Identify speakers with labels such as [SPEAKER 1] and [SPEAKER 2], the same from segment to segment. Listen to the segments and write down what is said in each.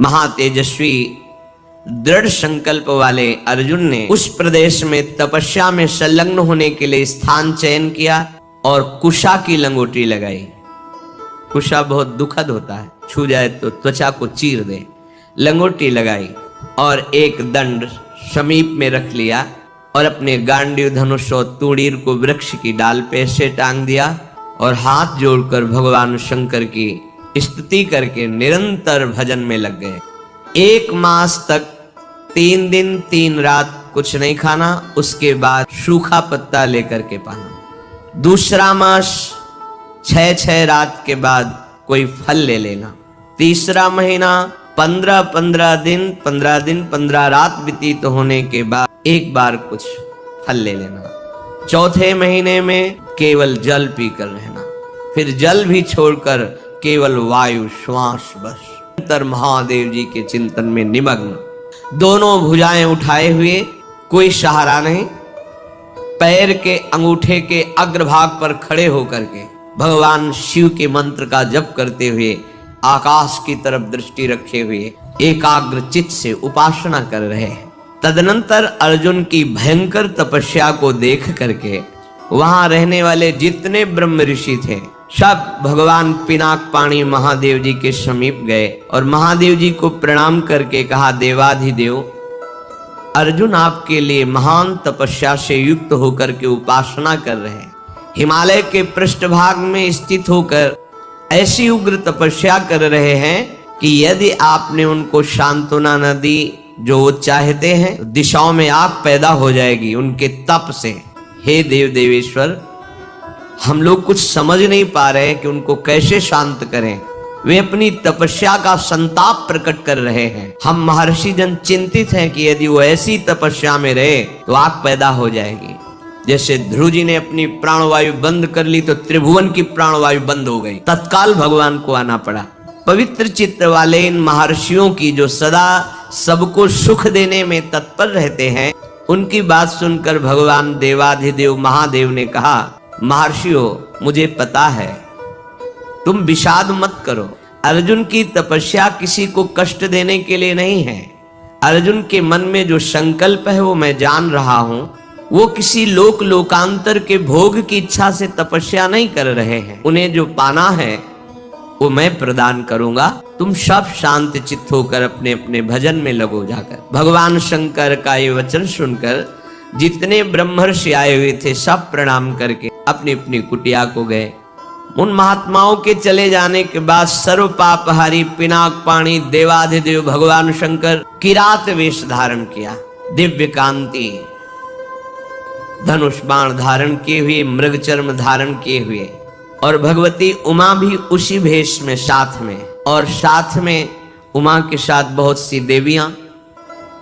[SPEAKER 1] महातेजस्वी दृढ़ संकल्प वाले अर्जुन ने उस प्रदेश में तपस्या में संलग्न होने के लिए स्थान चयन किया और कुशा की लंगोटी लगाई। कुशा बहुत दुखद होता है, छू जाए तो त्वचा को चीर दे। लंगोटी लगाई और एक दंड समीप में रख लिया और अपने गांडीव धनुष और तूणीर को वृक्ष की डाल पे से टांग दिया और हाथ जोड़कर भगवान शंकर की स्तुति करके निरंतर भजन में लग गए। 1 मास तक 3 दिन 3 रात कुछ नहीं खाना, उसके बाद सूखा पत्ता लेकर के पाना। दूसरा मास 6 रात के बाद कोई फल ले लेना। तीसरा महीना 15 दिन 15 रात व्यतीत होने के बाद एक बार कुछ फल ले लेना। चौथे महीने में केवल जल पीकर रहना, फिर जल भी छोड़कर केवल वायु श्वास बस। निरंतर महादेव जी के चिंतन में निमग्न, दोनों भुजाएं उठाए हुए, कोई सहारा नहीं, पैर के अंगूठे के अग्रभाग पर खड़े होकर के भगवान शिव के मंत्र का जप करते हुए आकाश की तरफ दृष्टि रखे हुए एकाग्र चित्त से उपासना कर रहे हैं। तदनंतर अर्जुन की भयंकर तपस्या को देख करके वहां रहने वाले जितने ब्रह्म ऋषि थे सब भगवान पिनाक पाणी महादेव जी के समीप गए और महादेव जी को प्रणाम करके कहा, देवाधिदेव अर्जुन आपके लिए महान तपस्या से युक्त होकर के उपासना कर रहे हैं। हिमालय के पृष्ठभाग में स्थित होकर ऐसी उग्र तपस्या कर रहे हैं कि यदि आपने उनको सांत्वना न दी जो वो चाहते हैं, दिशाओं में आग पैदा हो जाएगी उनके तप से। हे देव देवेश्वर, हम लोग कुछ समझ नहीं पा रहे कि उनको कैसे शांत करें। वे अपनी तपस्या का संताप प्रकट कर रहे हैं। हम महर्षि जन चिंतित हैं कि यदि वो ऐसी तपस्या में रहे तो आग पैदा हो जाएगी। जैसे ध्रुव जी ने अपनी प्राणवायु बंद कर ली तो त्रिभुवन की प्राणवायु बंद हो गई, तत्काल भगवान को आना पड़ा। पवित्र चित्त वाले इन महर्षियों की जो सदा सबको सुख देने में तत्पर रहते हैं, उनकी बात सुनकर भगवान देवाधिदेव महादेव ने कहा, महर्षियों मुझे पता है, तुम विषाद मत करो। अर्जुन की तपस्या किसी को कष्ट देने के लिए नहीं है। अर्जुन के मन में जो संकल्प है वो मैं जान रहा हूं। वो किसी लोकांतर के भोग की इच्छा से तपस्या नहीं कर रहे हैं। उन्हें जो पाना है वो मैं प्रदान करूंगा। तुम सब शांत चित्त होकर अपने अपने भजन में लगो जाकर। भगवान शंकर का ये वचन सुनकर जितने ब्रह्मर्षि आए हुए थे सब प्रणाम करके अपनी अपनी कुटिया को गए। उन महात्माओं के चले जाने के बाद सर्व पापहारी पिनाक पाणी देवाधिदेव भगवान शंकर किरात वेश धारण किया, दिव्य कांति धनुष बाण धारण किए हुए, मृग चर्म धारण किए हुए, और भगवती उमा भी उसी भेष में साथ में, और साथ में उमा के साथ बहुत सी देवियां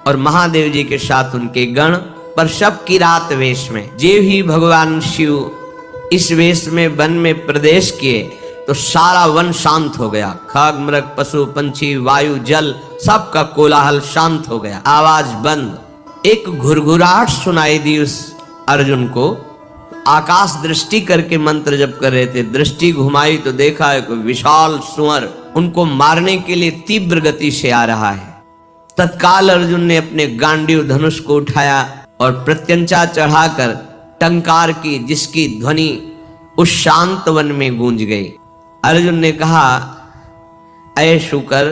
[SPEAKER 1] और महादेव जी के साथ उनके गण, पर सब किरात वेश में। जे ही भगवान शिव इस वेश में वन में प्रवेश किए तो सारा वन शांत हो गया। खग मृग पशु पंछी वायु जल सबका कोलाहल शांत हो गया, आवाज बंद। एक घुरघुराहट सुनाई दी उस अर्जुन को। आकाश दृष्टि करके मंत्र जप कर रहे थे, दृष्टि घुमाई तो देखा एक विशाल सुअर उनको मारने के लिए तीव्र गति से आ रहा है। तत्काल अर्जुन ने अपने गांडीव धनुष को उठाया और प्रत्यंचा चढ़ाकर टंकार की, जिसकी ध्वनि उस शांत वन में गूंज गई। अर्जुन ने कहा, ऐ शुकर,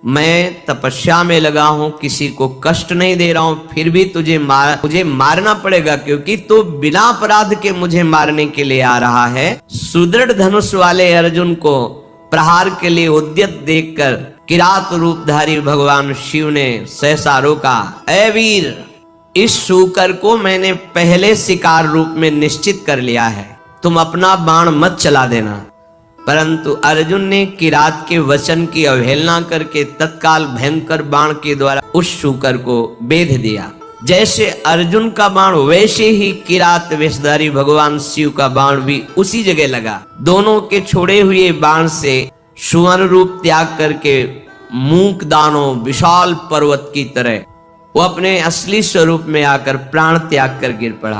[SPEAKER 1] मैं तपस्या में लगा हूं, किसी को कष्ट नहीं दे रहा हूं, फिर भी मुझे मारना पड़ेगा, क्योंकि तो बिना अपराध के मुझे मारने के लिए आ रहा है। सुदृढ़ धनुष वाले अर्जुन को प्रहार के लिए उद्यत देखकर किरात रूपधारी भगवान शिव ने सहसा रोका। ऐ वीर, इस शूकर को मैंने पहले शिकार रूप में निश्चित कर लिया है, तुम अपना बाण मत चला देना। परंतु अर्जुन ने किरात के वचन की अवहेलना करके तत्काल भयंकर बाण के द्वारा उस शूकर को बेध दिया। जैसे अर्जुन का बाण वैसे ही किरात वेशधारी भगवान शिव का बाण भी उसी जगह लगा। दोनों के छोड़े हुए बाण से सुवर्ण रूप त्याग करके मूक दानों विशाल पर्वत की तरह वो अपने असली स्वरूप में आकर प्राण त्याग कर गिर पड़ा।